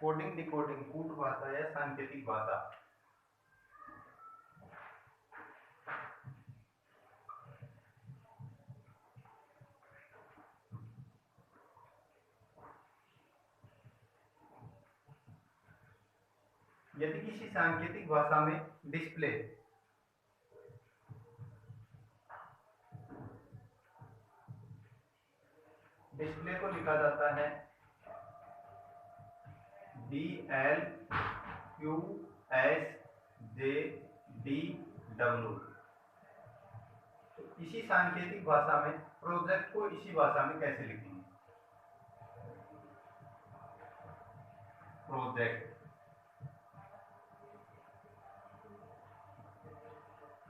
Coding decoding कूट भाषा या सांकेतिक भाषा। यदि किसी सांकेतिक भाषा में डिस्प्ले को लिखा जाता है DLQSJDW। तो इसी सांकेतिक भाषा में प्रोजेक्ट को इसी भाषा में कैसे लिखेंगे? प्रोजेक्ट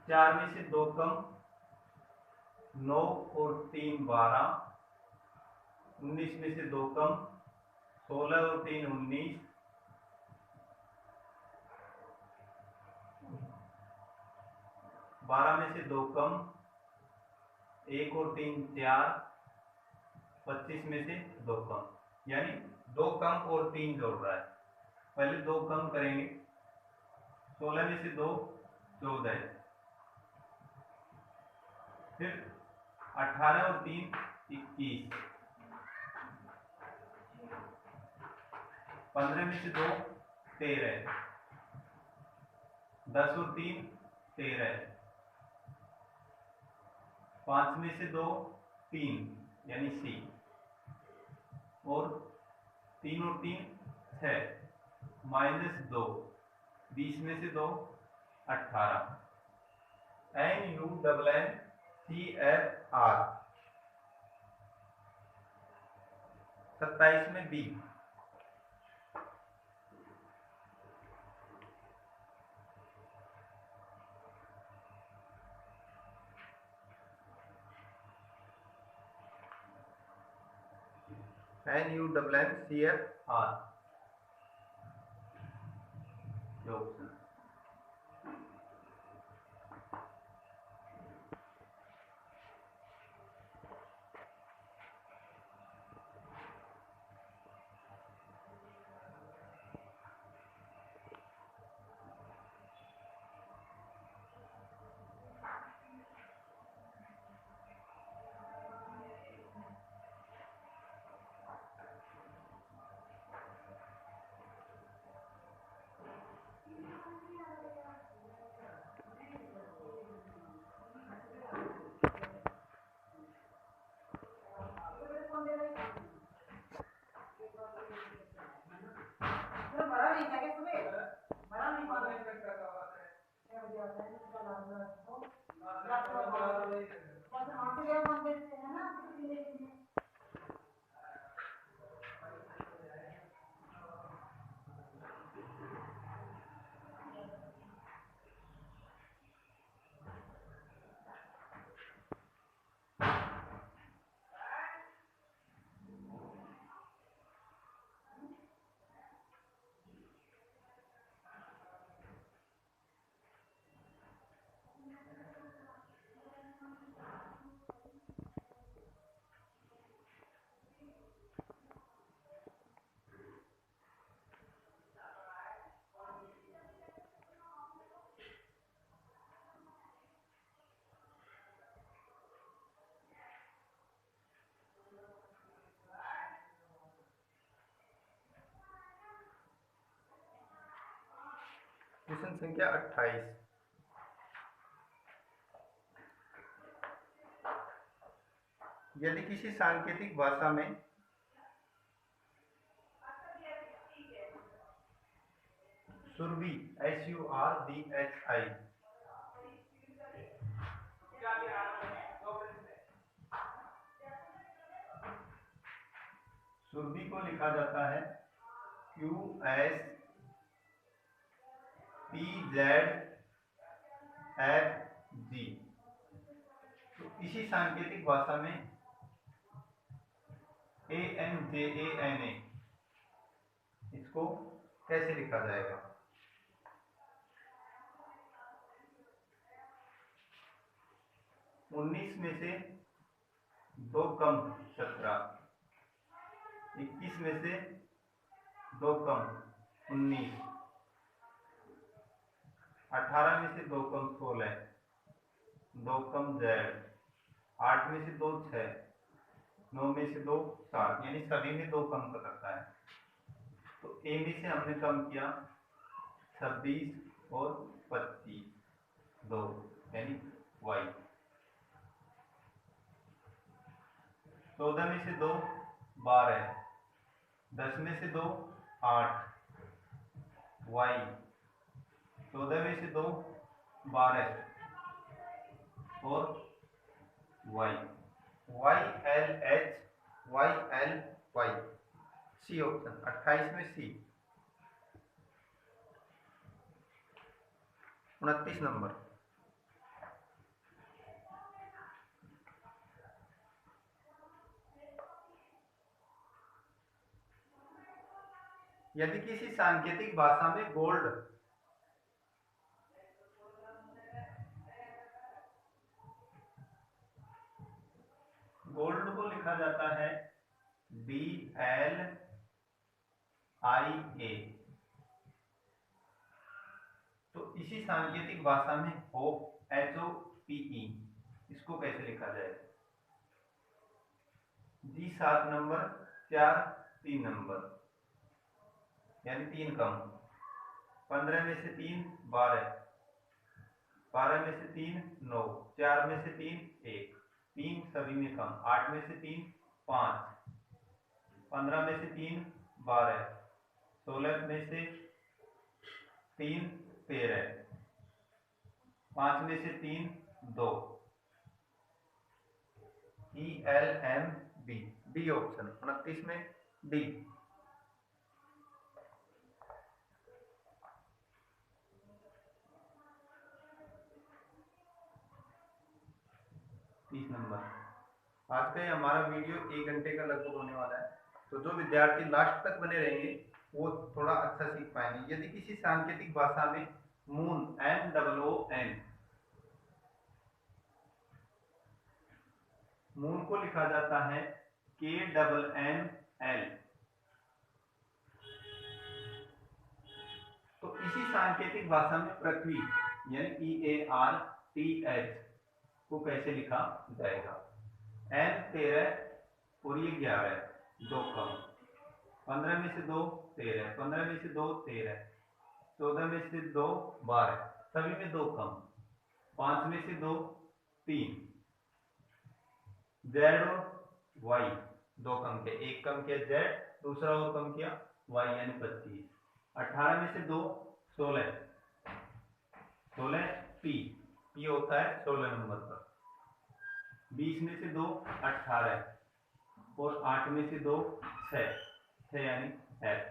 4 में से 2 कम, 9 और 3 12, 19 में से 2 कम, 16 और 3 19, 12 में से 2 कम, 1 और 3 4, 25 में से 2 कम, यानी 2 कम और 3 जोड़ रहा है। पहले 2 कम करेंगे, 16 में से 2 14, फिर 18 और 3 21, 15 में से 2 13, 10 और 3 13, 5 में से 2 3 यानी सी, और 3 और 3 6, -2, 20 में से 2 18, NUNNCFR, 27 में बी, NUNNCFR ये ऑप्शन। क्वेश्चन संख्या 28। यदि किसी सांकेतिक भाषा में सुरभि SURDHI सुरभि को लिखा जाता है QSPZFG। तो इसी सांकेतिक भाषा में ANJANA इसको कैसे लिखा जाएगा? उन्नीस में से 2 कम 17, 21 में से दो कम 19, 18 में से दो कम 16, दो कम Z, 8 में से दो 6, 9 में से दो 7, यानी सभी में दो कम कर रखा है। तो ए में से हमने कम किया 26 और 25, दो यानी Y। 14 में से दो 12, 10 में से दो 8, Y। 14 में से दो 12 और Y। YLH YLY, C option 28 में सी। 29 नंबर, यदि किसी सांकेतिक भाषा में गोल्ड को लिखा जाता है BLIA, तो इसी सांकेतिक भाषा में HOPE, इसको कैसे लिखा जाए? जी 7 नंबर, 4 3 नंबर, यानी 3 कम। 15 में से 3 12, 12 में से 3 9, 4 में से 3 1, 3 सभी में कम। 8 में से 3 5, 15 में से 3 12, 16 में से 3 13, 5 में से 3 2, ELMB, डी ऑप्शन 29 में डी। नंबर, आज का हमारा वीडियो 1 घंटे का लगभग होने वाला है, तो जो विद्यार्थी लास्ट तक बने रहेंगे वो थोड़ा अच्छा सीख पाएंगे। यदि किसी सांकेतिक भाषा में मून MOON, मून को लिखा जाता है KNNL, तो इसी सांकेतिक भाषा में पृथ्वी यानी EARTH को कैसे लिखा जाएगा? N 13 और ये 11, दो कम। 15 में से 2 13, 15 में से 2 13, 14 में से 2 12, सभी में दो कम। 5 में से 2 3, Z और Y दो कम किया, एक कम किया Z, दूसरा और कम किया Y यानी 25। 18 में से 2 16, 16 P होता है 16 नंबर पर। 20 में से 2 18 और 8 में से 2 6 यानी F,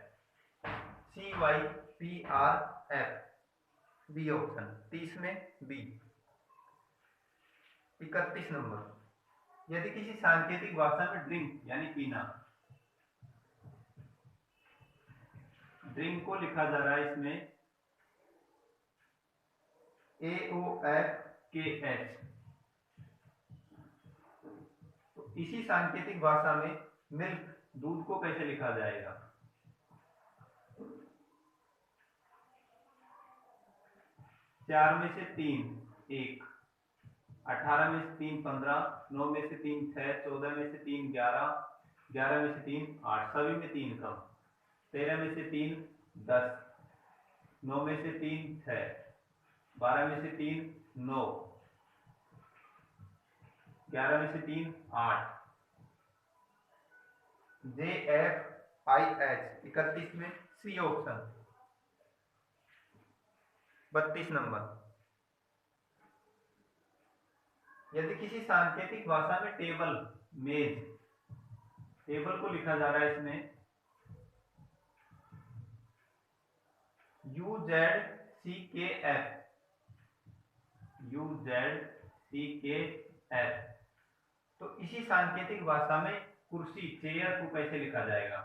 CYPRF, बी ऑप्शन 30 में बी। 31 नंबर, यदि किसी सांकेतिक भाषा में ड्रिंक यानी पीना, ड्रिंक को लिखा जा रहा है इसमें AOFKH, तो इसी सांकेतिक भाषा में मिल्क दूध को कैसे लिखा जाएगा? चार में से 3 1, 18 में से 3 15, 9 में से 3 6, 14 में से 3 11, 11 में से 3 8, सभी में 3 कम। 13 में से 3 10, 9 में से 3 6, 12 में से 3 9, 11 में से 3 8, JFIH 31 में सी ऑप्शन। 32 नंबर, यदि किसी सांकेतिक भाषा में टेबल मेज, टेबल को लिखा जा रहा है इसमें UZCKF, UZCKF, तो इसी सांकेतिक भाषा में कुर्सी चेयर को कैसे लिखा जाएगा?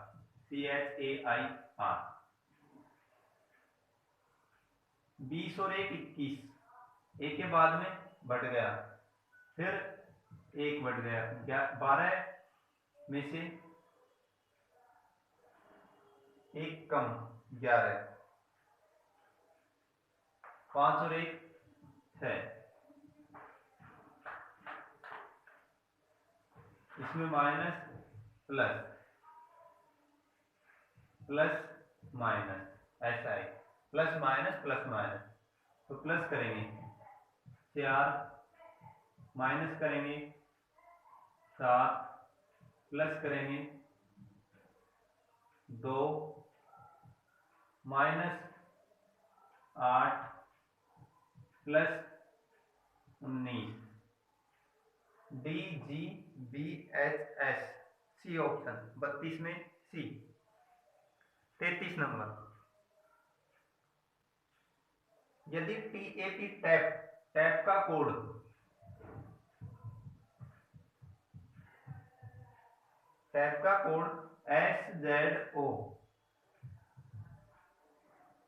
CHAIR। 20 और 1 21, एक के बाद में बढ़ गया, फिर एक बढ़ गया, 12 में से एक कम 11, 5 और 1 6, इसमें माइनस प्लस प्लस माइनस, ऐसा है प्लस माइनस, तो प्लस करेंगे 4, माइनस करेंगे 7, प्लस करेंगे 2, minus 8 plus 19, D G B H S, C option 32 में सी। 33 नंबर, यदि टीएपी टैप टैप का कोड SZO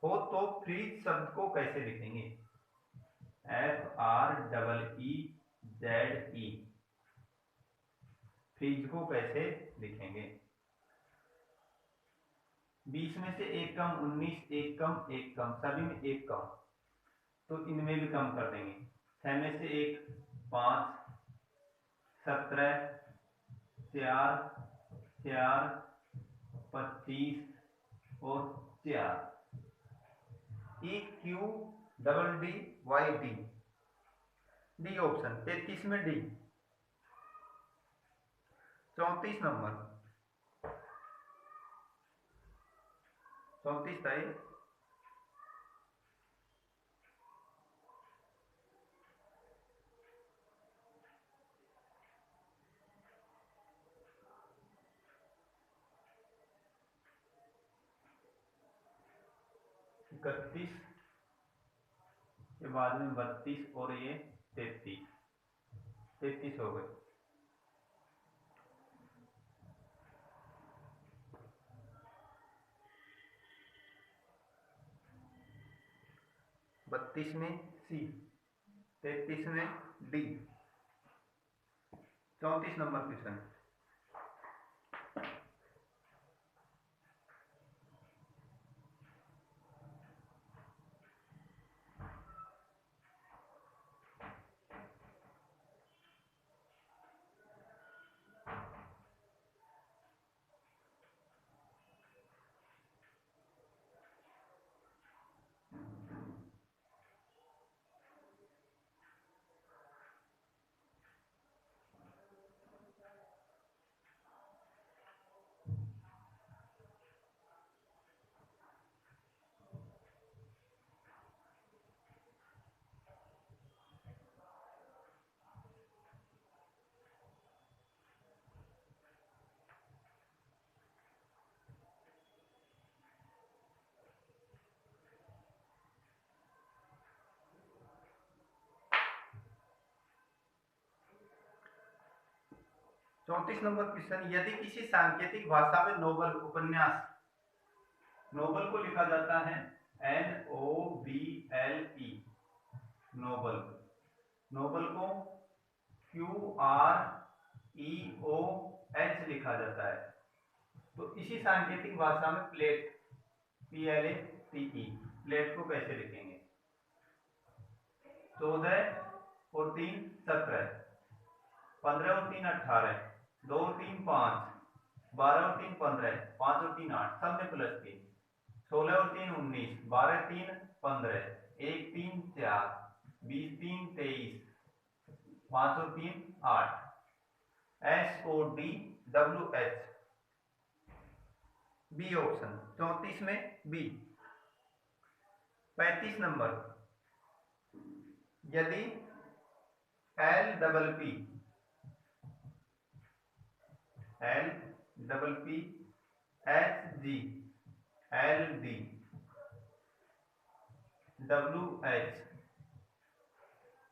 हो तो फ्रीज शब्द को कैसे लिखेंगे? FREEZE, फ्रीज को कैसे लिखेंगे? 20 में से एक कम 19, एक कम, सभी में एक कम, तो इनमें भी कम कर देंगे। 6 में से एक 5, 17, 4, 4, 25 और 4, EQDDYD, डी ऑप्शन 33 में डी। 34 नंबर, 34 था ये। इकतीस के बाद में 32 और ये 33 हो गए। बत्तीस में सी, 33 में डी। 34 नंबर क्वेश्चन, चौंतीस नंबर क्वेश्चन, यदि किसी सांकेतिक भाषा में नोबल उपन्यास, नोबल को लिखा जाता है NOBLE, नोबल, नोबल को QREOH लिखा जाता है, तो इसी सांकेतिक भाषा में प्लेट PLATE, प्लेट को कैसे लिखेंगे? 14 और 3 17, 15 और 3 18, 2 और 3 5, 12 और 3 15, 5 और 3 8, सब में प्लस 3, 16 और 3 19, 12 3 15, 1 3 4, 20 3 23, 5 और 3 8, SODWH, बी ऑप्शन 34 में बी। 35 नंबर, यदि LPP HG LD WH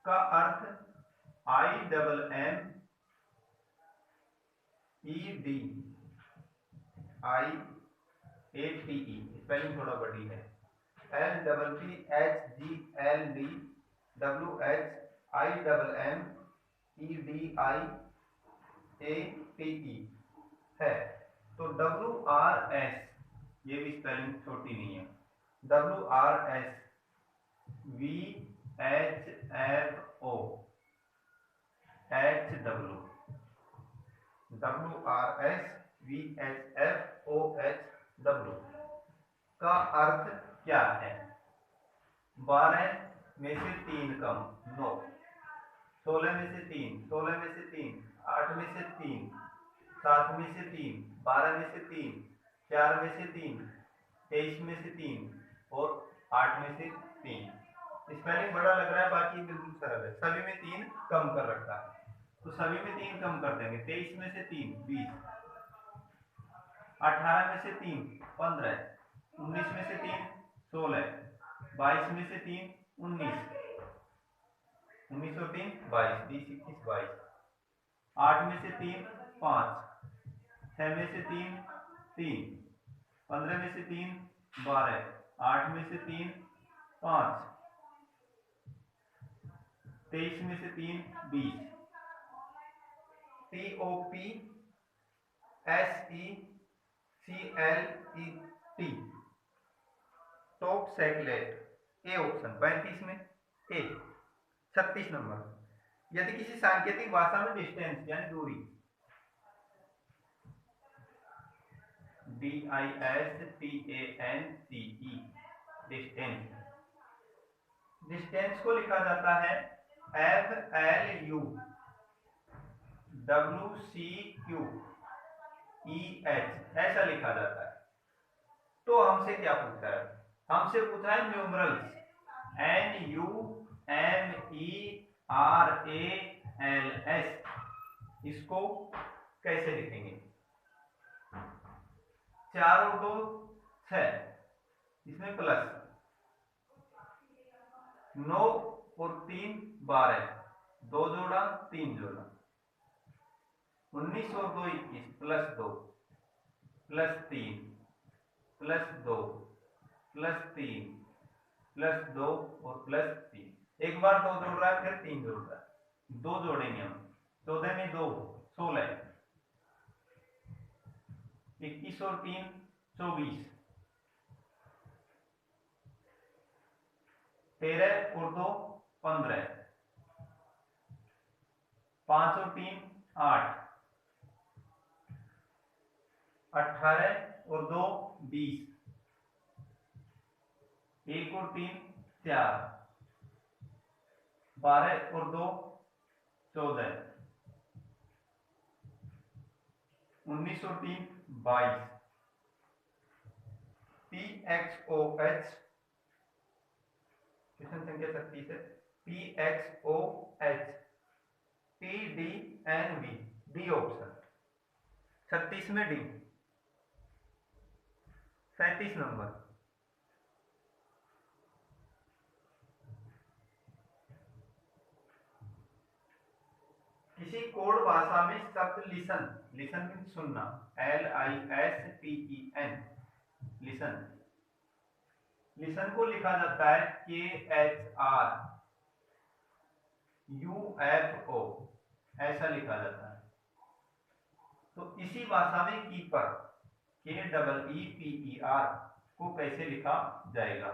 का अर्थ IMM ED IATE, स्पेलिंग थोड़ा बड़ी है, LPP HG LD WH IMM EDIATE है, तो WRS ये भी स्पेलिंग छोटी नहीं है। WRSVHFO HW, WRSVHFOHW का अर्थ क्या है? 12 में से 3 कम 9, 16 में से 3, 16 में से 3, 8 में से 3, 7 में से 3, 12 में से 3, 4 में से 3, 23 में से 3 और 8 में से 3। स्पेलिंग बड़ा लग रहा है, बाकी बिल्कुल सरल है। सभी में 3 कम कर रखा है, तो सभी में 3 कम कर देंगे। 23 में से 3 20, 18 में से 3 15, 19 में से 3 16, 22 में से 3 19, 19 और 3 22, 20 21 22, 8 में से 3 5, 6 में से 3 3, 15 में से 3 12, 8 में से 3 5, 23 में से 3 20। TOPSECLET टॉप सेकलेट, ए ऑप्शन 35 में ए। 36 नंबर, यदि किसी सांकेतिक भाषा में डिस्टेंस यानी दूरी, DISTANCE डिस्टेंस, डिस्टेंस को लिखा जाता है FLUWCQEH, ऐसा लिखा जाता है। तो हमसे क्या पूछा है? हमसे पूछा है न्यूमरल्स NUMERALS, इसको कैसे लिखेंगे? 4 और 2 6, इसमें प्लस, 9 और 3 12, 2 जोड़ा 3 जोड़ा, 19 और 2 21, plus 2 plus 3 plus 2 plus 3 plus 2 और प्लस 3। एक बार 2 जोड़ रहा है, फिर 3 जोड़ रहा है, 2 जोड़ेंगे हम। 14 में 2 16, 21 और 3 24, 13 और 2 15, 5 और 3 8, 18 और 2 20, 1 और 3 4, 12 और 2 14, 19 और 3 22। PXOH, क्वेश्चन संख्या 36 है। PXOH TDNV, डी ऑप्शन 36 में डी। 37 नंबर, किसी कोड भाषा में शब्द लिसन, लिसन मीन सुनना, LISTEN लिसन, लिसन को लिखा जाता है KHRUFO, ऐसा लिखा जाता है। तो इसी भाषा में कीपर KEEPER को कैसे लिखा जाएगा?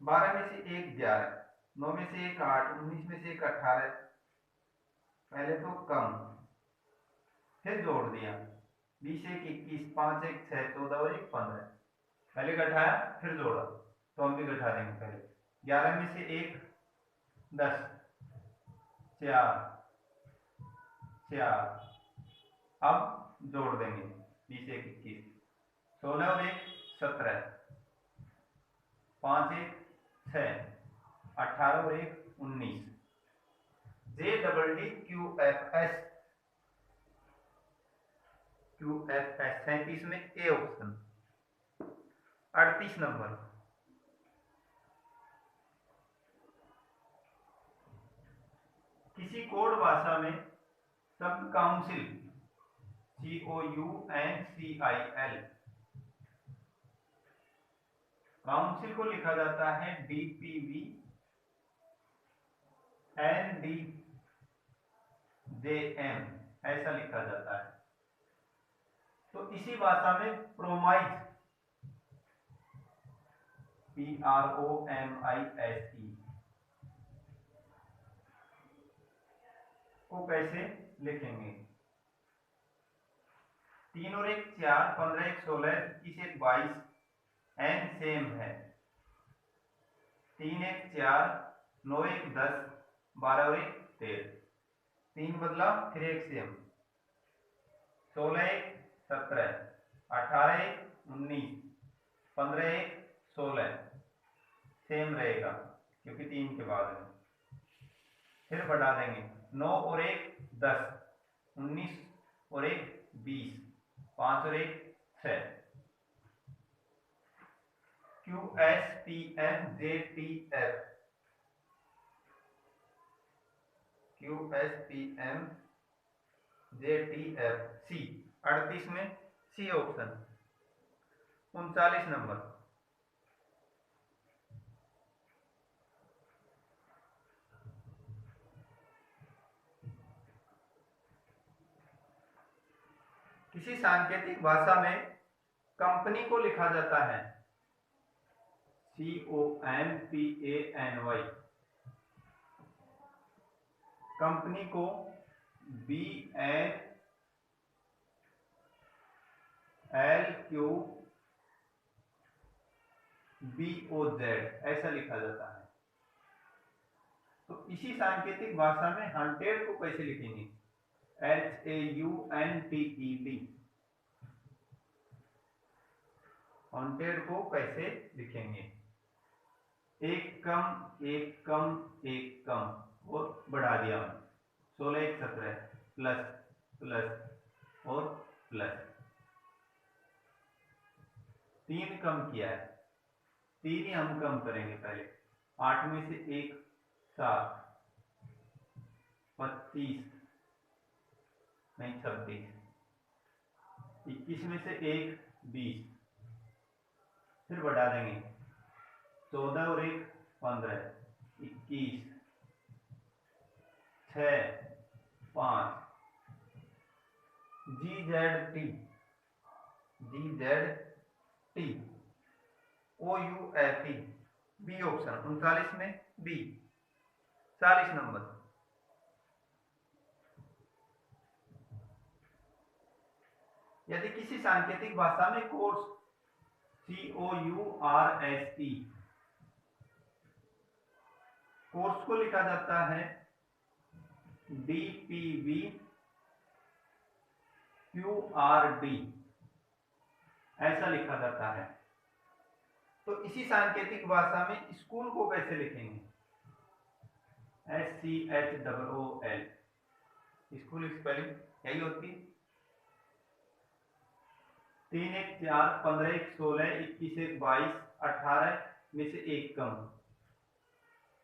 12 में से 1 11, 9 में से 1 8, 19 में से 1 18। पहले तो कम, फिर जोड़ दिया, 20 1 21, 5 1 6, 14 और 1 15। पहले घटाया फिर जोड़ा, तो हम भी घटा देंगे। पहले 11 में से 1 10, 4 4, अब जोड़ देंगे, 20 1 21, 16 और 1 17, 5 1 6, 18 और 1 19। JDDQFS 37 में ए ऑप्शन। 38 नंबर, किसी कोड भाषा में शब्द काउंसिल COUNCIL, काउंसिल को लिखा जाता है DPVNDJM, ऐसा लिखा जाता है। तो इसी भाषा में प्रोमाइज, PROMISE को कैसे लिखेंगे? 3 और 1 4, 15 1 16, 21 1 22, n सेम है। 3 1 4, 9 1 10, 12 और 1 13, 3 बदला फिर 1 सेम, 16 1 17, 18 1 19, 15 1 16 सेम रहेगा क्योंकि 3 के बाद में। फिर बढ़ा देंगे, 9 और 1 10, 19 और 1 20, 5 और 1 6, QSPM JTF, QSPM JTF C, 38 में सी ऑप्शन। 39 नंबर, किसी सांकेतिक भाषा में कंपनी को लिखा जाता है COMPANY, कंपनी को BANLQBOZ ऐसा लिखा जाता है। तो इसी सांकेतिक भाषा में हंटेड को कैसे लिखेंगे? HAUNTED, हंटेड को कैसे लिखेंगे? एक कम एक कम एक कम और बढ़ा दिया, 16 1 17 प्लस प्लस और प्लस, 3 कम किया है, 3 ही हम कम करेंगे पहले। 8 में से 1 7, 25 नहीं 26, 21 में से 1 20, फिर बढ़ा देंगे, 14 और 1 15, 21 6 5, GZT OUFE बी ऑप्शन। 39 में बी। 40 नंबर, यदि किसी सांकेतिक भाषा में कोर्स COURSE, कोर्स को लिखा जाता है DPVQRD ऐसा लिखा जाता है। तो इसी सांकेतिक भाषा में स्कूल को कैसे लिखेंगे? SCHOOL, स्कूल स्पेलिंग यही होती है। 3 1 4, 15 1 16, 21 1 22, 18 में से 1 कम,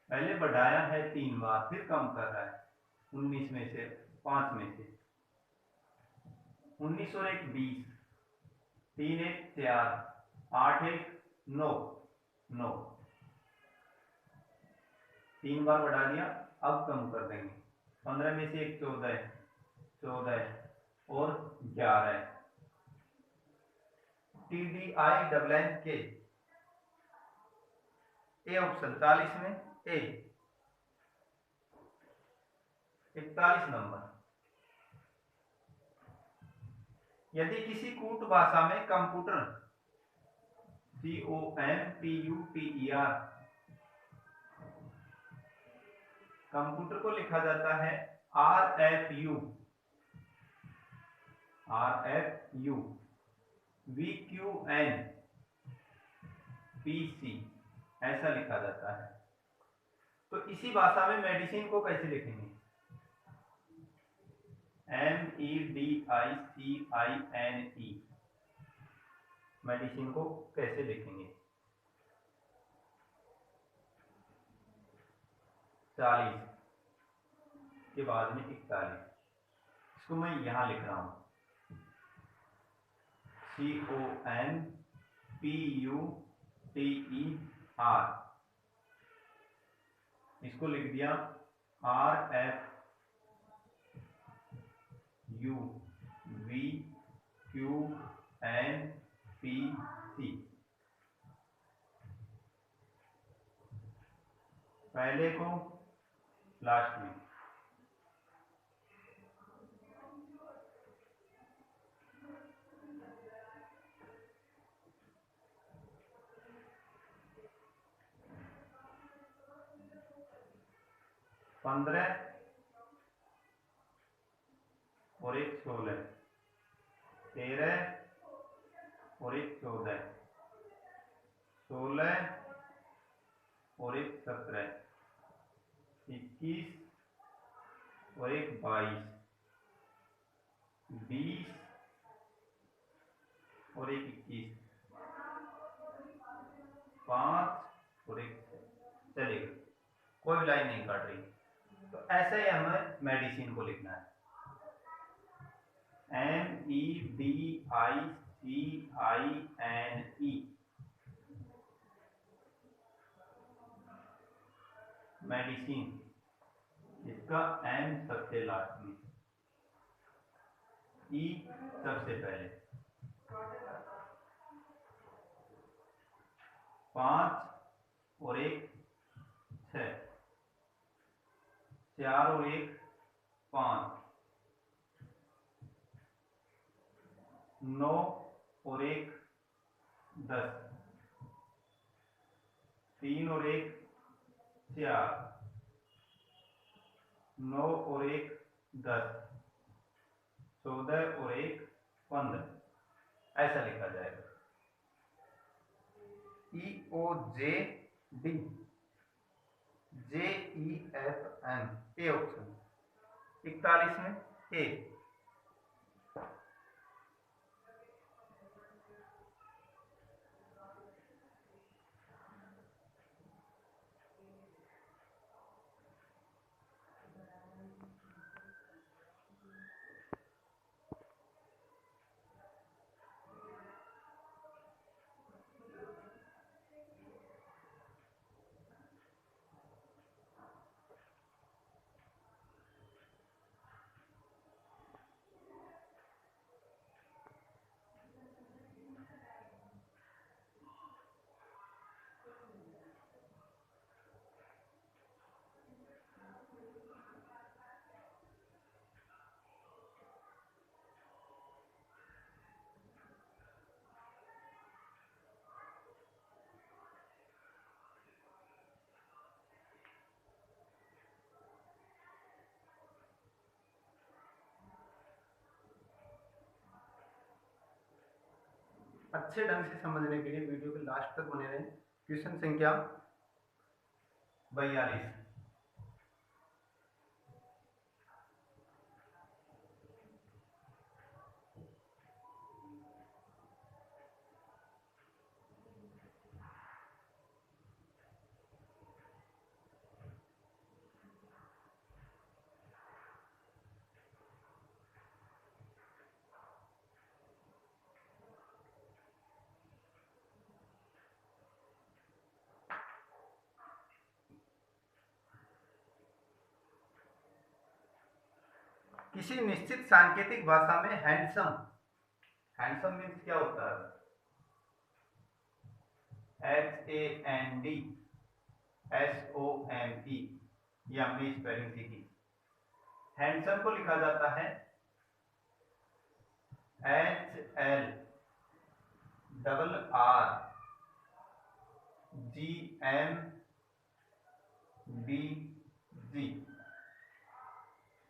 पहले बढ़ाया है 3 बार, फिर कम कर रहा है, 19 में से 5 में से, 19 और 1 20, 3 1 4, 8 1 9 9, 3 बार बढ़ा दिया, अब कम कर देंगे, 15 में से 1 14 14 और 11, TDINNK ए ऑप्शन। 40 में ए। 41 नंबर, यदि किसी कूट भाषा में कंप्यूटर COMPUTER, कंप्यूटर को लिखा जाता है RFU VQNPC ऐसा लिखा जाता है। तो इसी भाषा में मेडिसिन को कैसे लिखेंगे? MEDICINE, मेडिसिन को कैसे लिखेंगे? 40 के बाद में 41, इसको मैं यहां लिख रहा हूं, COMPUTER, इसको लिख दिया RFUVQNPC Q N P C. पहले को लास्ट में। पंद्रह और एक 16, 13 और एक 14, 16 और एक 17, 21 और एक 22, 20 और एक 21, 5 और एक 6। चलिए, कोई लाइन नहीं काट रही। तो ऐसे ही हमें मेडिसिन को लिखना है। MEDICINE, medicine. इसका M सबसे लास्ट में, E सबसे पहले। 5 और एक 6, 4 और एक 5, 9 और एक 10, 3 और एक 4, 9 और एक 10, 14 और एक 15। ऐसा लिखा जाएगा। EOJD, JEFM, A option. 41 में ए। अच्छे ढंग से समझने के लिए वीडियो के लास्ट तक बने रहें। क्वेश्चन संख्या 42। किसी निश्चित सांकेतिक भाषा में हैंडसम, हैंडसम मीन्स क्या होता है? HANDSOME, ये हमने स्पेलिंग सीखी। हैंडसम को लिखा जाता है HLRRGMBG।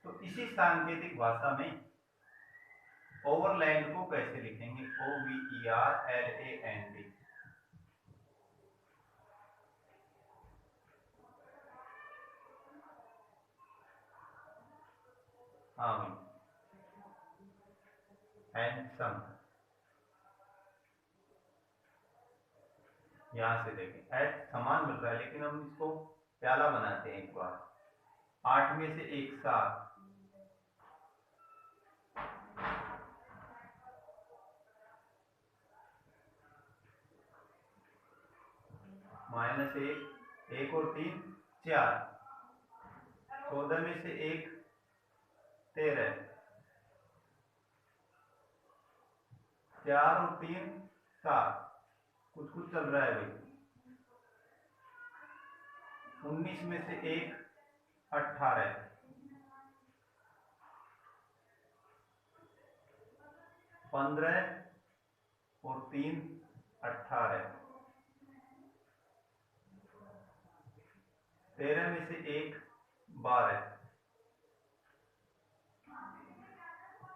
तो इसी सांकेतिक भाषा में ओवरलैंड को कैसे लिखेंगे? OVERLAND। हाँ भाई, हैंडसम। यहां से देखें, एच समान मिल रहा है लेकिन हम इसको प्याला बनाते हैं एक बार। 8 में से एक 7, -1, 1 और 3 4, 14 में से एक 13, 4 और 3 7, कुछ कुछ चल रहा है भाई। 19 में से 1 18, 15 और 3 18, 13 में से 1 12,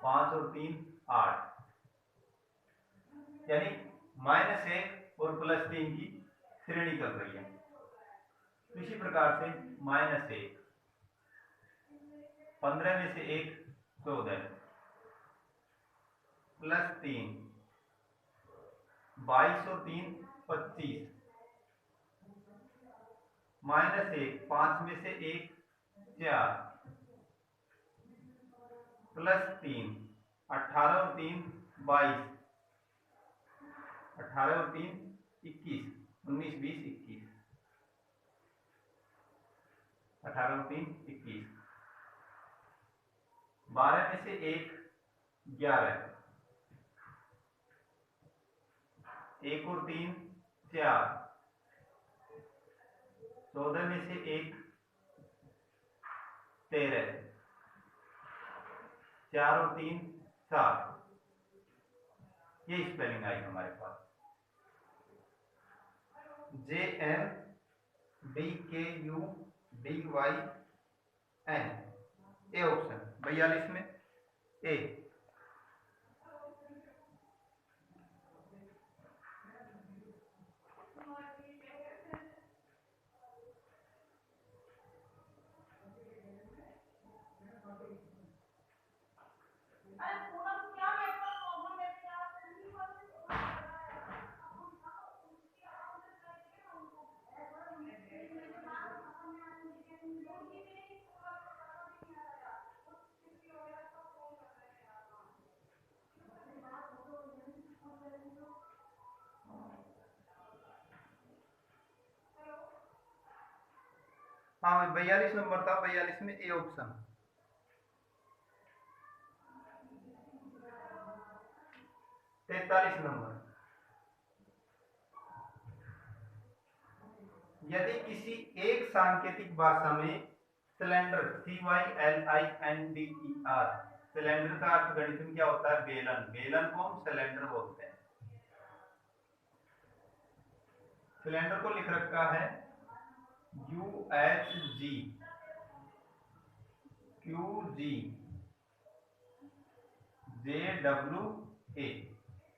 5 और 3 8, यानी -1 और +3 की श्रेणी चल रही है। इसी प्रकार से -1, 15 में से 1 14, +3 22 और 3 25, -1 5 में से 1 4, +3 18 और 3 22, 18 और 3 21, 19 20 21, 18 और 3 21, 12 में से 1 11, 1 और 3 4, 14 में से 1 13, 4 और 3 7। ये स्पेलिंग आई हमारे पास। JMDKUDYN, ए ऑप्शन 42 में ए। हाँ 42 नंबर था, 42 में ए ऑप्शन। 43 नंबर, यदि किसी एक सांकेतिक भाषा में सिलेंडर CYLINDER, सिलेंडर का अर्थ गणित में क्या होता है? बेलन। बेलन को हम सिलेंडर बोलते हैं। सिलेंडर को लिख रखा है UHGQGJWA,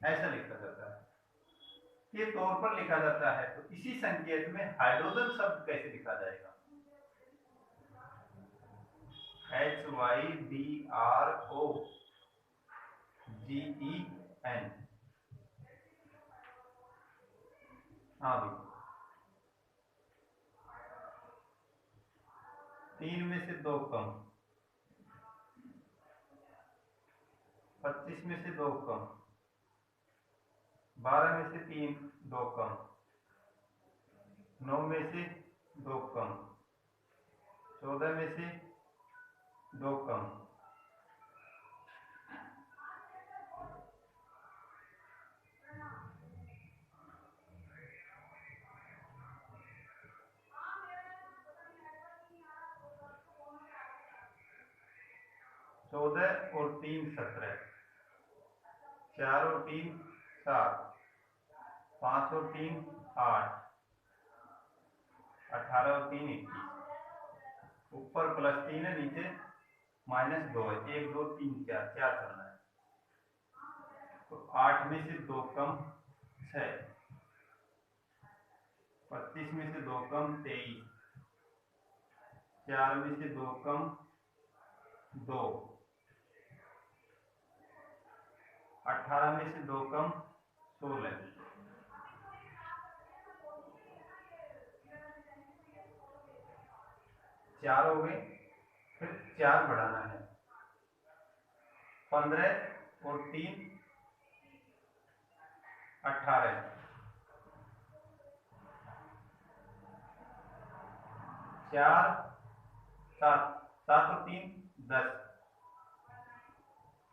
ऐसा लिखा जाता है, के तौर पर लिखा जाता है। तो इसी संकेत में हाइड्रोजन शब्द कैसे लिखा जाएगा? HYDROGEN। हाँ भाई, 3 में से 2 कम, 25 में से 2 कम, 12 में से 3 2 कम, 9 में से 2 कम, 14 में से 2 कम, 14 और 3 17, 4 और 3 7, 5 और 3 8, 18 और 3 21, ऊपर +3 है, नीचे -2 है, 1 2 3 4 चलना है। तो 8 में से 2 कम 6, 25 में से 2 कम 23, 4 में से 2 कम 2, 18 में से 2 कम 16, 4 हो गए, फिर 4 बढ़ाना है, 15 और 3 18, 4 7, 7 और 3 10,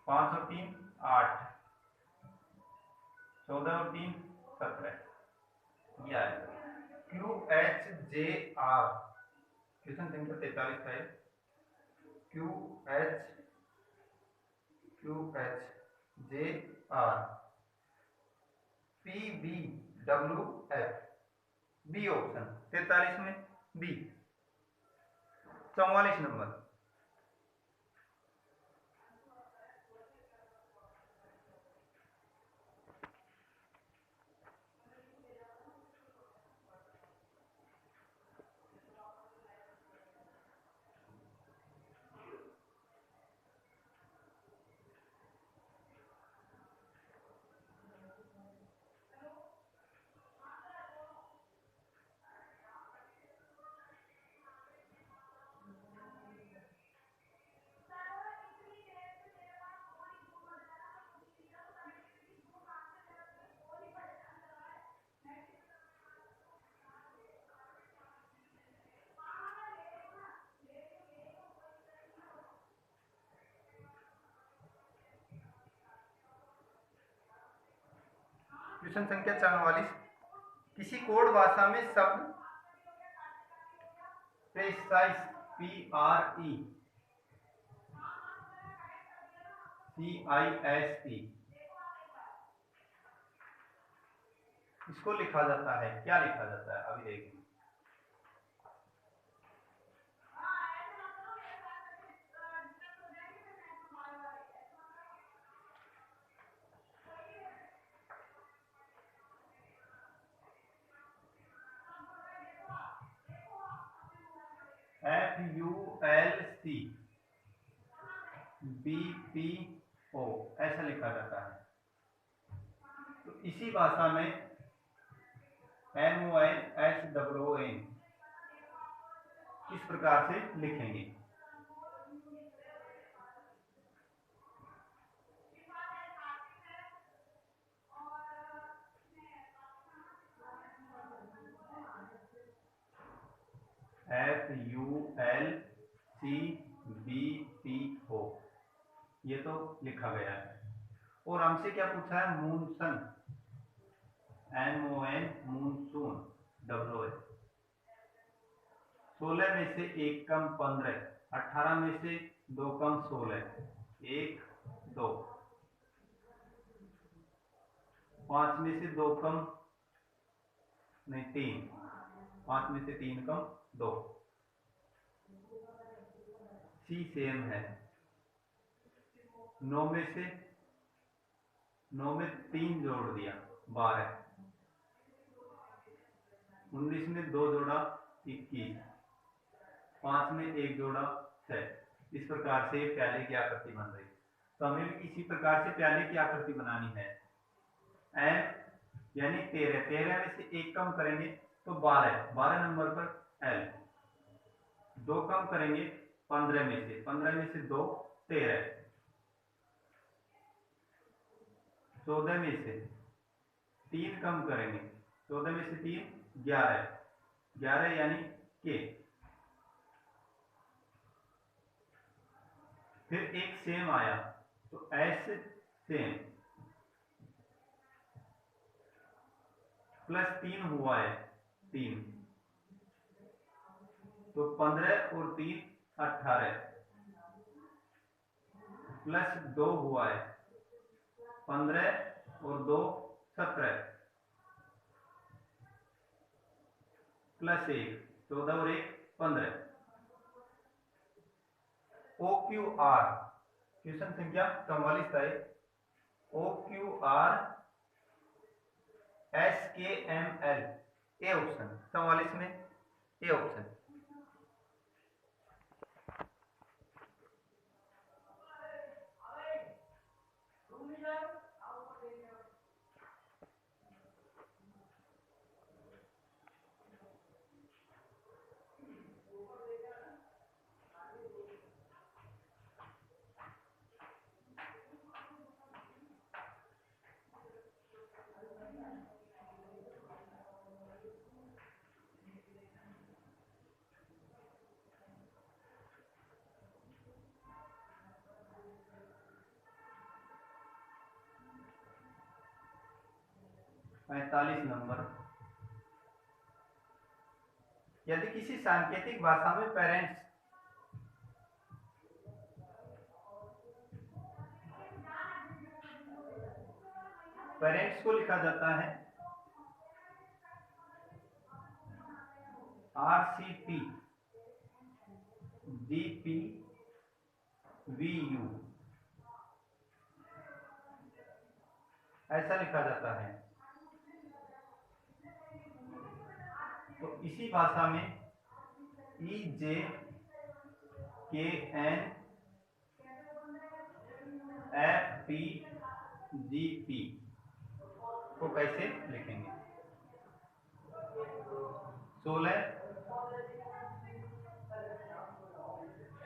5 और 3 8, 14 और 3 17 ये आएगा। QHJR क्वेश्चन संख्या 43 का है। QHJR PBWF बी ऑप्शन 43 में बी। 44 नंबर क्वेश्चन संख्या 44। किसी कोड भाषा में शब्द प्रेसाइज PRECISE इसको लिखा जाता है, क्या लिखा जाता है अभी देखेंगे। FULC BPO ऐसा लिखा जाता है। तो इसी भाषा में MONSWON किस प्रकार से लिखेंगे। FULCBPO ये तो लिखा गया है। और हमसे क्या पूछा है, मूनसन MON मूनसून WS। 16 में से 1 कम 15, 18 में से 2 कम 16 1 2, 5 में से 2 कम नहीं 3, 5 में से 3 कम 2, सी सेम है। 9 में 3 जोड़ दिया 12, 19 में 2 जोड़ा 21, 5 में 1 जोड़ा 6। इस प्रकार से प्याले की आकृति बन रही। तो हमें इसी प्रकार से प्याले की आकृति बनानी है। एम यानी 13 में से 1 कम करेंगे तो 12 नंबर पर एल। 2 कम करेंगे 15 में से 2 13, 14 में से 3 कम करेंगे, 14 में से 3 11 यानी के। फिर एक सेम आया तो एस सेम प्लस 3 हुआ है 3, तो 15 और 3 18 प्लस 2 हुआ है 15 और 2 17 प्लस 1 14 और 1 15। OQR क्वेश्चन संख्या 44 का है। OQR SKML ए ऑप्शन 44 में ए ऑप्शन। 45 नंबर। यदि किसी सांकेतिक भाषा में पेरेंट्स को लिखा जाता है RCP DPVU, ऐसा लिखा जाता है। तो इसी भाषा में EJKNFPGP को कैसे लिखेंगे? 16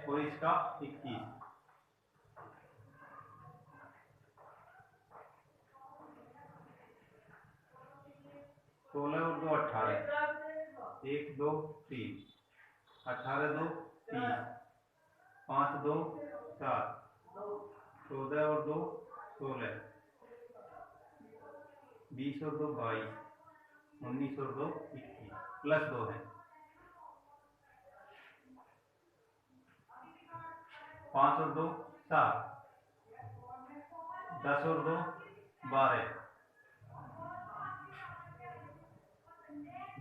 और इसका 21, 16 और 2 18, 1 2 3, 18 2 30, 5 2 7, 14 और 2 16, 20 और 2 22, 19 और 2 21, प्लस 2 है, 5 और 2 7, 10 और 2 12,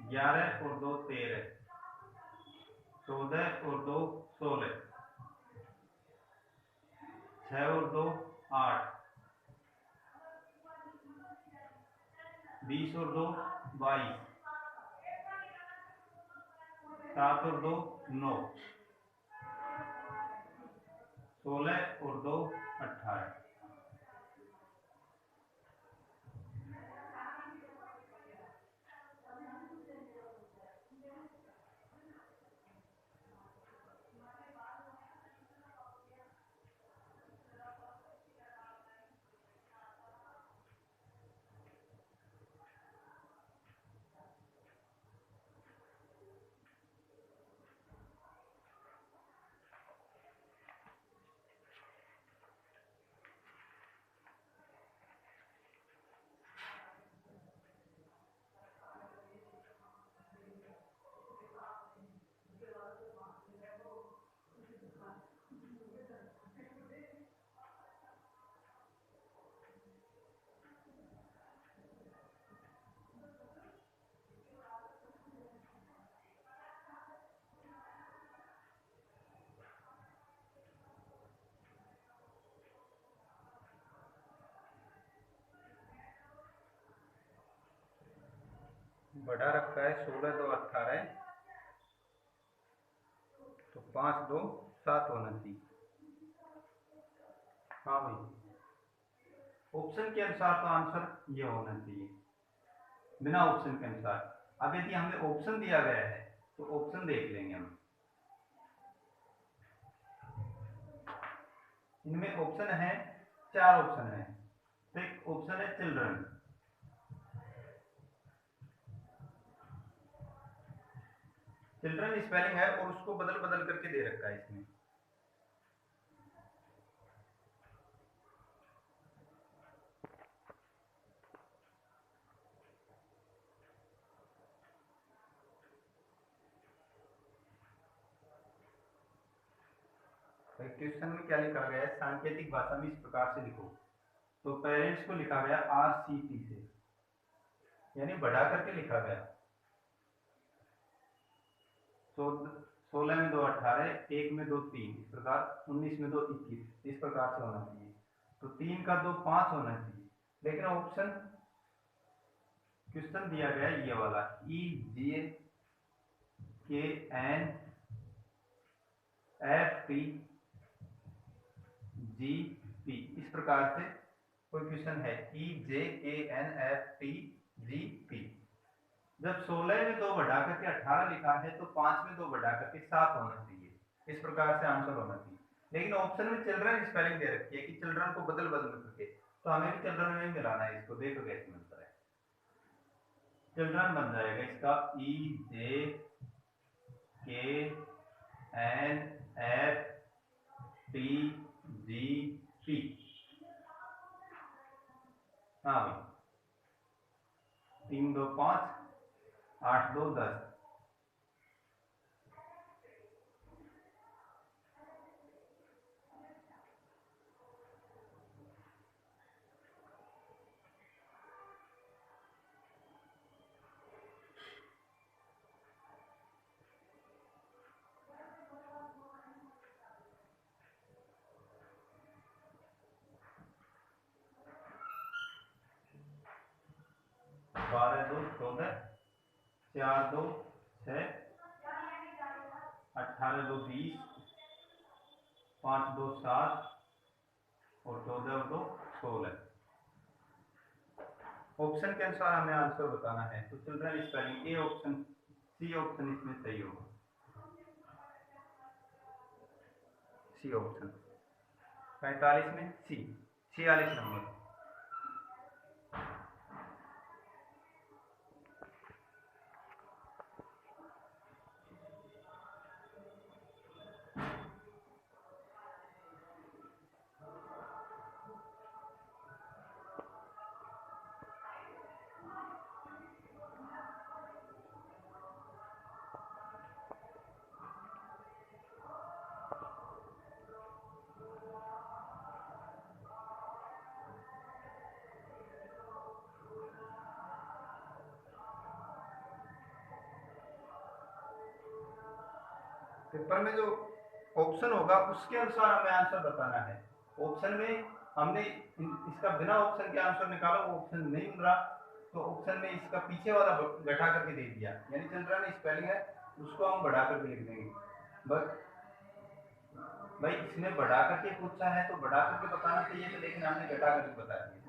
11 और 2 13, 14 और 2 16, 6 और 2 8, 20 और 2 22, 7 और 2 9, 16 और 2 18। बढ़ा रखा है 16 2 18, तो 5 2 7 होना चाहिए। हाँ भाई, ऑप्शन के अनुसार तो आंसर ये होना चाहिए, बिना ऑप्शन के अनुसार। अब यदि हमें ऑप्शन दिया गया है तो ऑप्शन देख लेंगे हम। इनमें ऑप्शन है, 4 ऑप्शन है। तो एक ऑप्शन है चिल्ड्रन, चिल्ड्रन स्पेलिंग है और उसको बदल बदल करके दे रखा है इसमें। क्वेश्चन में क्या लिखा गया है? सांकेतिक भाषा में इस प्रकार से लिखो। तो पेरेंट्स को लिखा गया RCP से, यानी बढ़ा करके लिखा गया। तो 16 में 2 18, 1 में 2 3, इस प्रकार 19 में 2 21, इस प्रकार से होना चाहिए। तो 3 का 2 5 होना चाहिए, लेकिन ऑप्शन क्वेश्चन दिया गया है ये वाला EJKNFPGP, इस प्रकार से कोई क्वेश्चन है EJKNFPGP। जब 16 में 2 बढ़ा करके 18 लिखा है तो 5 में 2 बढ़ा करके 7 होना चाहिए, इस प्रकार से आंसर होना चाहिए। लेकिन ऑप्शन में चिल्ड्रन स्पेलिंग दे रखी है कि चिल्ड्रन को बदल बदल करके, तो हमें भी चिल्ड्रन में मिलाना है इसको। देखो कैसे मिलता है। चिल्ड्रन बन जाएगा इसका EJKNFPGP। हाँ भाई, 3 2 5, 8 2 10। 12 2 14, 4 2 6, 18 2 20, 5 2 7 और 14 2 16। ऑप्शन के अनुसार हमें आंसर बताना है। तो children spelling A option, C option इसमें सही होगा। सी ऑप्शन 45 में सी, 46 नंबर। पेपर में जो ऑप्शन होगा उसके अनुसार हमें आंसर बताना है। ऑप्शन में हमने इसका बिना ऑप्शन के आंसर निकाला, वो ऑप्शन नहीं मिल रहा, तो ऑप्शन में इसका पीछे वाला बैठा करके दे दिया, यानी चिल्ड्रन स्पेलिंग है उसको हम बढ़ा करके लिख देंगे। बस भाई इसमें बढ़ा करके पूछा है तो बढ़ा करके बताना चाहिए था, लेकिन हमने घटा करके बता दिया।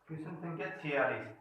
क्वेश्चन संख्या 46।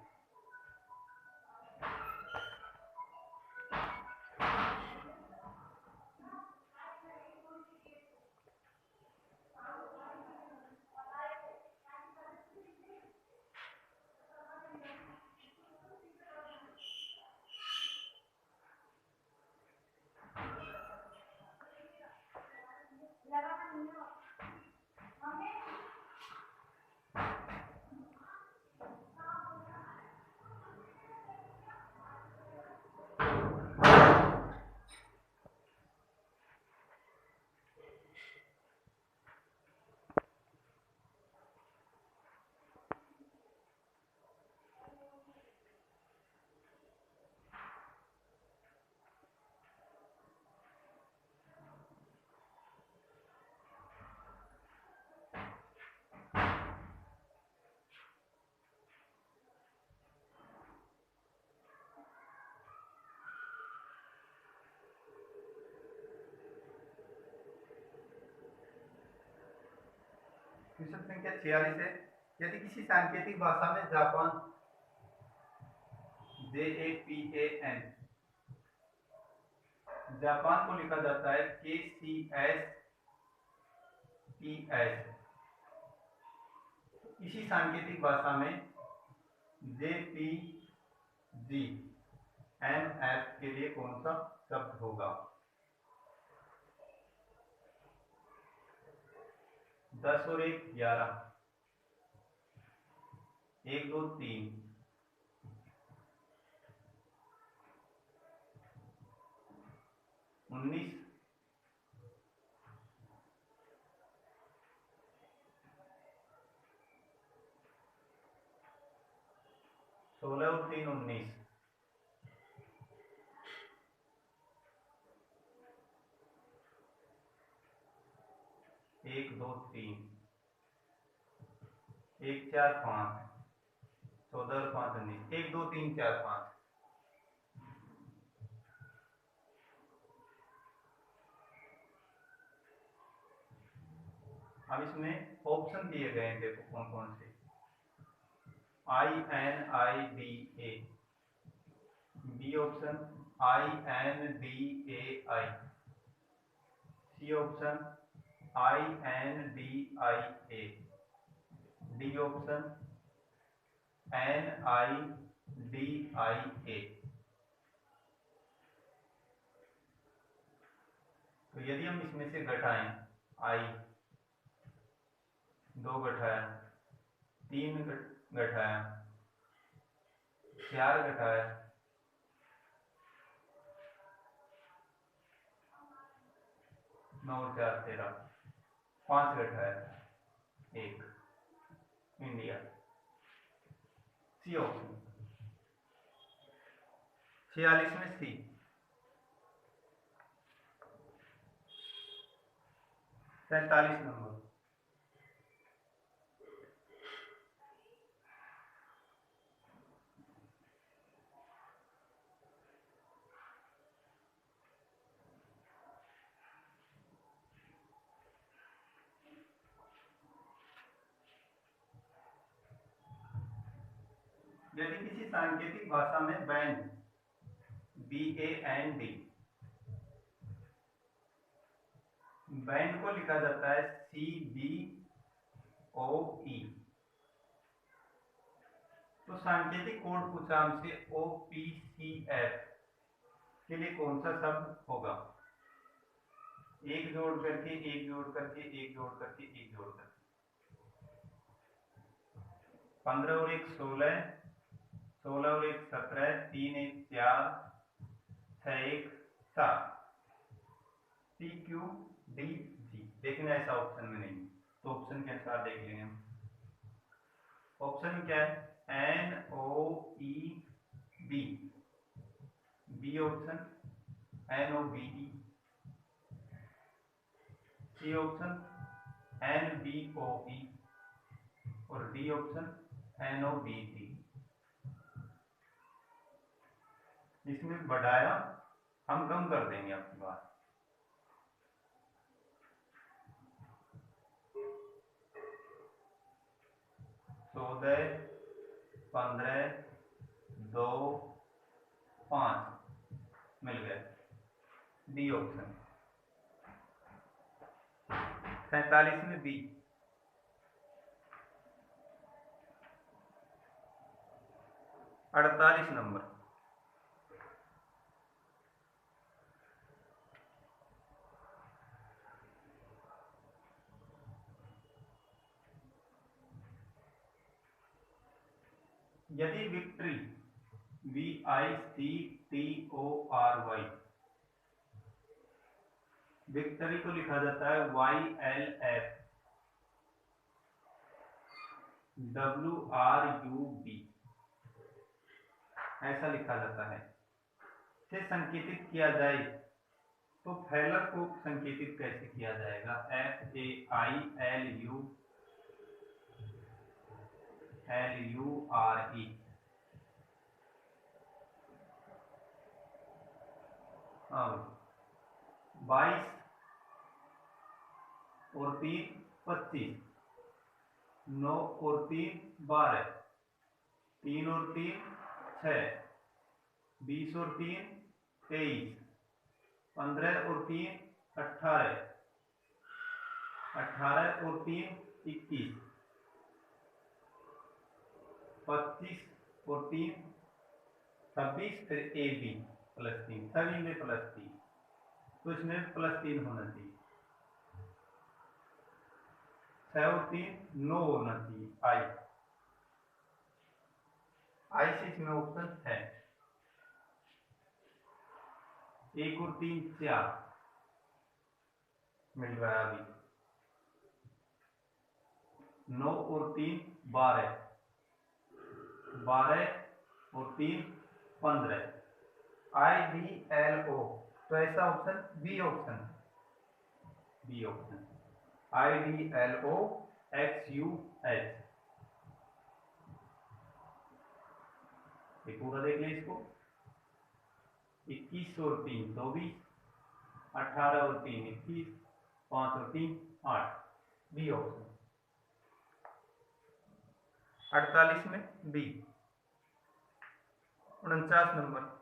क्वेश्चन संख्या 46 है, यदि किसी सांकेतिक भाषा में जापान JAPAN जापान को लिखा जाता है KCSPS, इसी सांकेतिक भाषा में JPGMF के लिए कौन सा शब्द होगा? 10 और 1 11, 1 2 3, 19, 16 और 3 19, 1 2 3, 1 4 5, 14 और 5 19, 1 2 3 4 5। अब इसमें ऑप्शन दिए गए हैं, देखो कौन कौन से। INIDA, B option INDAI, C option INDIA, D option NIDIA। तो यदि हम इसमें से घटाएं, आई 2 घटाया, 3 घटाया, 4 घटाया, 9 और 4 13, 5 घटाया 1, इंडिया। सी ऑप्शन 46 में सी। 47 नंबर, यदि किसी सांकेतिक भाषा में बैंड BAND, बैंड को लिखा जाता है CBOE, तो सांकेतिक कोड पूछा हमसे OPCF के लिए कौन सा शब्द होगा? एक जोड़ करके, एक जोड़ करके, एक जोड़ करके, एक जोड़ करके। 15 और 1 16, 16 और 1 17, 3 1 4, 6 1 7, PQDG। लेकिन ऐसा ऑप्शन में नहीं, तो ऑप्शन के अनुसार देख लेंगे हम। ऑप्शन क्या है? NOEB, B option NOBE, C option NBOE और डी ऑप्शन NOBE। इसमें बढ़ाया हम कम कर देंगे आपकी बात। तो 15 2 5 मिल गए, डी ऑप्शन। 47 में बी। 48 नंबर, यदि विक्ट्री VICTORY, विक्ट्री को लिखा जाता है YLFWRUB, ऐसा लिखा जाता है। से संकेतित किया जाए तो फैलर को संकेतित कैसे किया जाएगा? FAILURE। और 22 और 3 25, 9 और 3 12, 3 और 3 6, 20 और 3 23, 15 और 3 18, 18 और 3 21, 25 और 3 26, फिर AB +3, सभी में +3, तो इसमें +3 होना चाहिए। 6 और 3 9 होना चाहिए, आई से इसमें ऑप्शन है। 1 और 3 4 मिल रहा है अभी। 9 और 3 12, 12 और 3 15, IDLO, तो ऐसा option B option, B option IDLOXUH। ये पूरा देख लें इसको। 21 और 3 24, 18 और 3 21, 5 और 3 8, बी ऑप्शन। 48 में बी। 49 नंबर।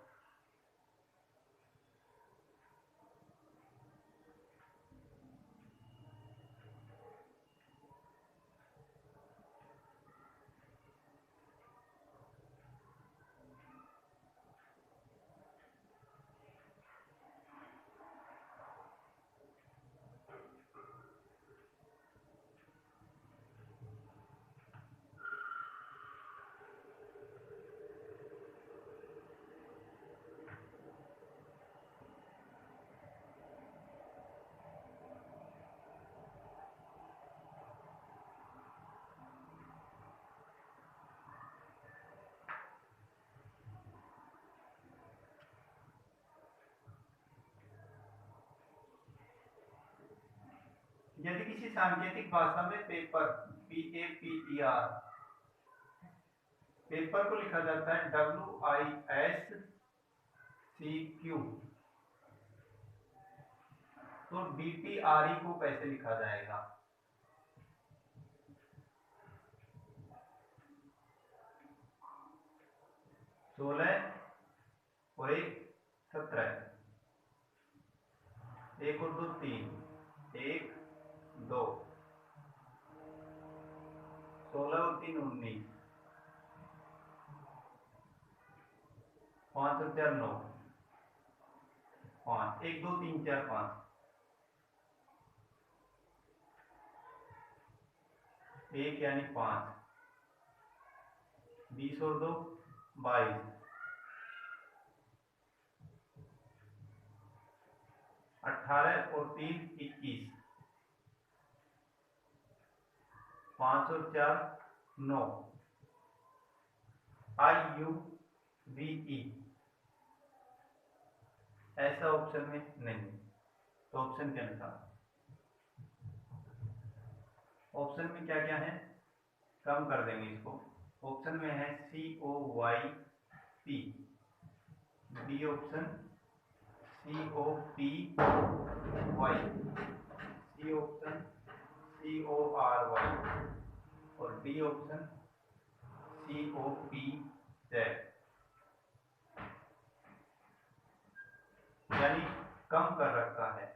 यदि किसी सांकेतिक भाषा में पेपर PAPER पेपर को लिखा जाता है WISCQ, तो DTRE को कैसे लिखा जाएगा? सोलह और 1 17, 1 और 2 3, 1 2, 16 और 3 19, 5 और 4 9, 5 1 2 3 4 5, 1 यानी 5, 20 और 2 22, 18 और 3 21, 5 और 4 9, IUVE। ऐसा ऑप्शन में नहीं, तो ऑप्शन के अनुसार ऑप्शन में क्या क्या है, कम कर देंगे इसको। ऑप्शन में है COYP, B option COPY, C option CORY और डी ऑप्शन COPZ, यानी कम कर रखा है।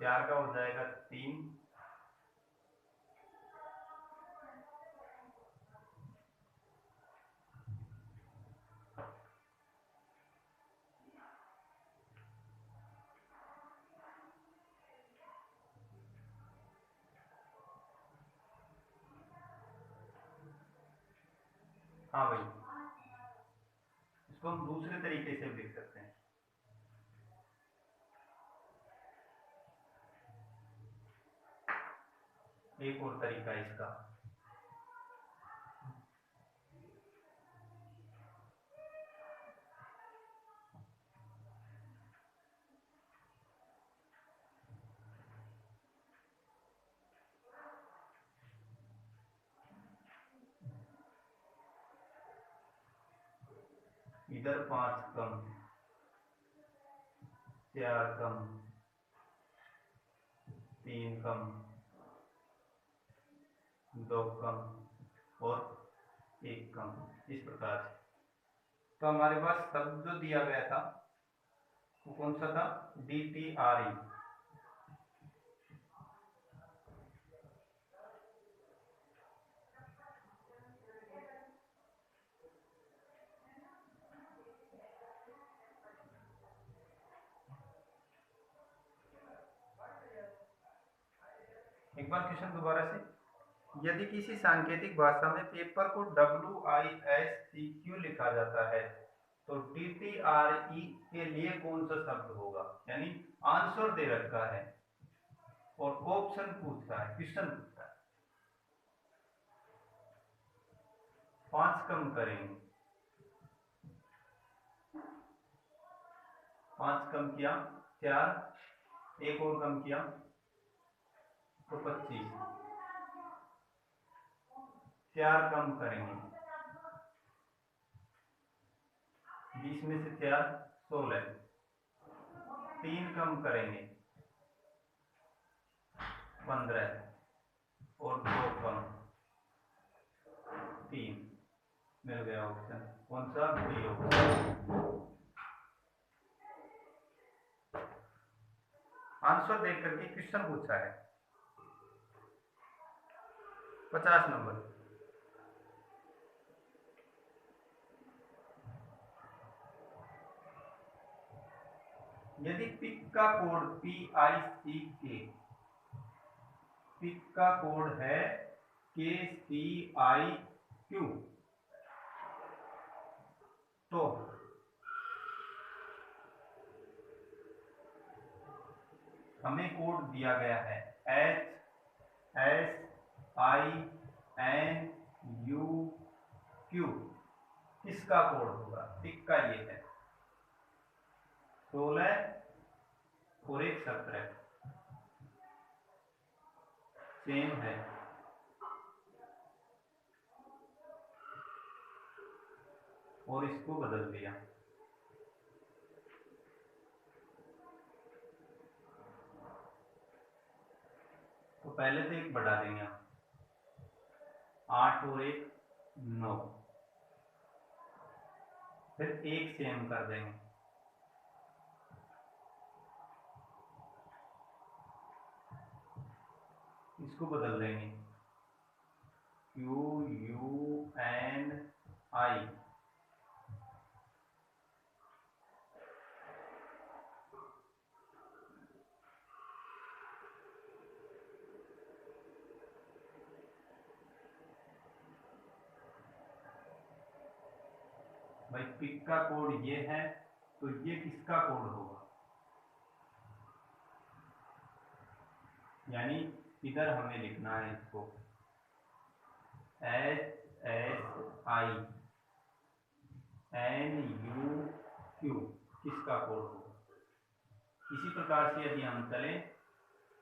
चार का हो जाएगा 3, हाँ भाई, इसको हम दूसरे तरीके से लिख सकते हैं। एक और तरीका है इसका, इधर 5 कम, 4 कम, 3 कम, 2 कम और 1 कम, इस प्रकार से। तो हमारे पास शब्द जो दिया गया था वो कौन सा था? DTRE। एक बार क्वेश्चन दोबारा से, यदि किसी सांकेतिक भाषा में पेपर को WISCQ लिखा जाता है तो DTRE के लिए कौन सा शब्द होगा? यानी आंसर दे रखा है और ऑप्शन पूछता है, क्वेश्चन पूछता है। 5 कम करेंगे, 5 कम किया 4, 1 और कम किया तो 25, 4 कम करेंगे, 20 में से 4 16, 3 कम करेंगे 15 और 2 कम 3, मिल गया ऑप्शन। कौन सा? B option. आंसर देख करके क्वेश्चन पूछा है 50 नंबर। यदि पिक का कोड PICK, पिक का कोड है KCIQ, तो हमें कोड दिया गया है HSINUQ, किसका कोड होगा? पिक का ये है 16 और 1 17, सेम है। और इसको बदल दिया, तो पहले तो 1 बढ़ा देंगे हम, 8 और 1 9, फिर 1 सेम कर देंगे, इसको बदल देंगे QUNI, भाई पिक का कोड ये है, तो ये किसका कोड होगा? यानी इधर हमें लिखना है इसको HSINUQ, किसका कोड होगा? इसी प्रकार से यदि हम चलें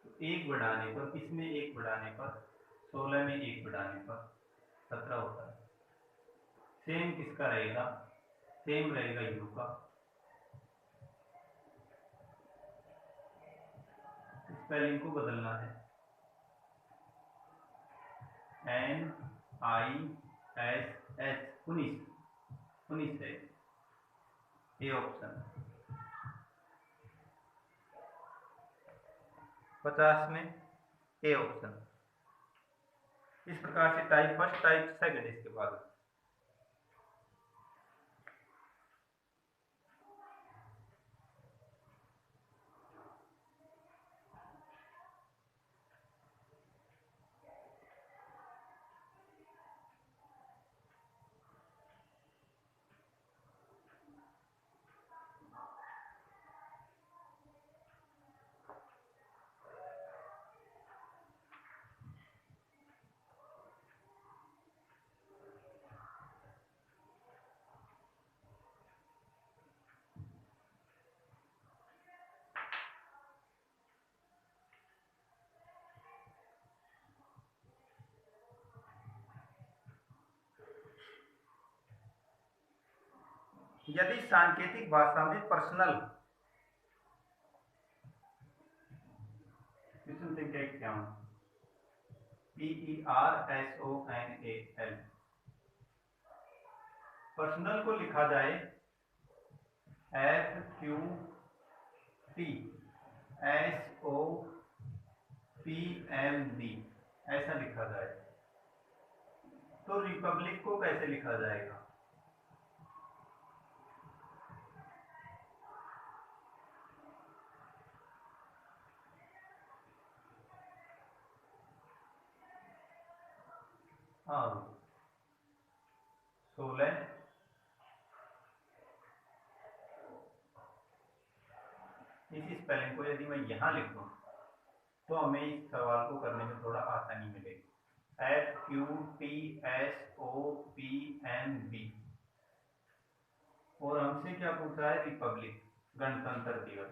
तो 1 बढ़ाने पर, किसमें 1 बढ़ाने पर? 16 में 1 बढ़ाने पर 17 होता है। सेम किसका रहेगा? सेम रहेगा यू का। स्पेलिंग को बदलना है, NISH, 19 है ये ऑप्शन। 50 में ए ऑप्शन। इस प्रकार से टाइप फर्स्ट, टाइप सेकंड इसके बाद। यदि सांकेतिक भाषा में पर्सनल, क्या PERSONAL, पर्सनल को लिखा जाए FQTSOPMB, ऐसा लिखा जाए, तो रिपब्लिक को कैसे लिखा जाएगा? हाँ 16, इसी स्पेलिंग को यदि मैं यहाँ लिख दूँ तो हमें इस सवाल को करने में थोड़ा आसानी मिलेगी। FQTSOPMB, और हमसे क्या पूछा है? रिपब्लिक, गणतंत्र दिवस।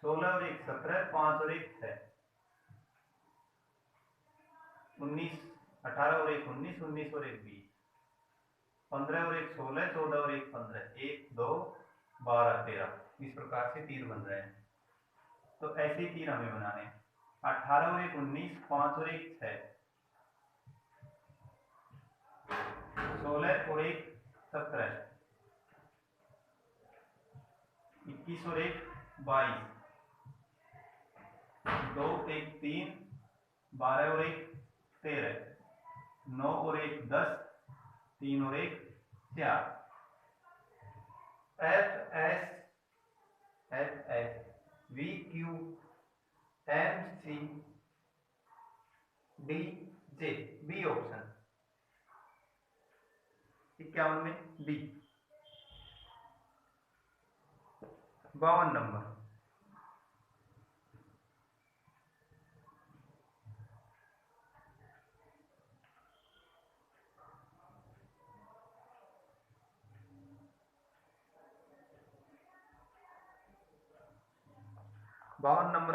16 और 1 17, 5 और 1 6, 19, 18 और 1 19, 19 और 1 20, 15 और 1 16, 14 और 1 15, 1 2 12 13। इस प्रकार से तीर बन रहे हैं। तो ऐसे ही तीर हमें बनाने हैं। 18 और 1 19, 5 और 1 6, 16 और 1 17, 21 और 1 22, 2 1 3, 12 और 1 13, 9 और 1 10, 3 और 1 4। F S V Q M C D J, B option 51 में बी। 52 नंबर,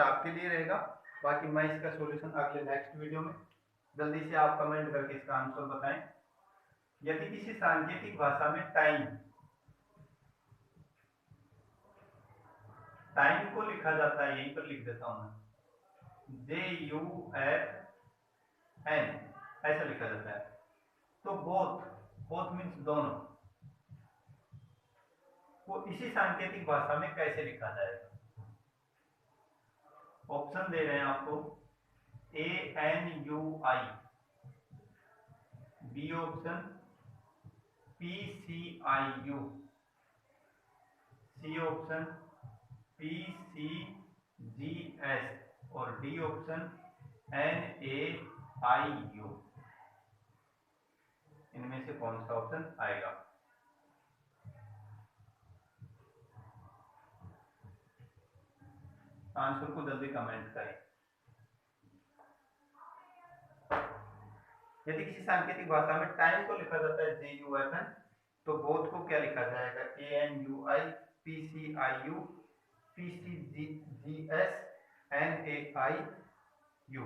आपके लिए रहेगा। बाकी मैं इसका सॉल्यूशन अगले नेक्स्ट वीडियो में, जल्दी से आप कमेंट करके इसका आंसर बताएं। यदि किसी सांकेतिक भाषा में टाइम को लिखा जाता है, यहीं पर लिख देता हूं मैं, JUFN ऐसा लिखा जाता है, तो बोथ मीन्स दोनों, वो इसी सांकेतिक भाषा में कैसे लिखा जाएगा? ऑप्शन दे रहे हैं आपको, ANUI, B option PCIU, C option PCGS और डी ऑप्शन NAIU। इनमें से कौन सा ऑप्शन आएगा? आंसर को जल्दी कमेंट करें। यदि किसी सांकेतिक भाषा में टाइम को लिखा जाता है JUFN, तो बोथ को क्या लिखा जाएगा? ANUI, PCIU, PCGS, NAIU।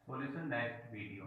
Solution next video.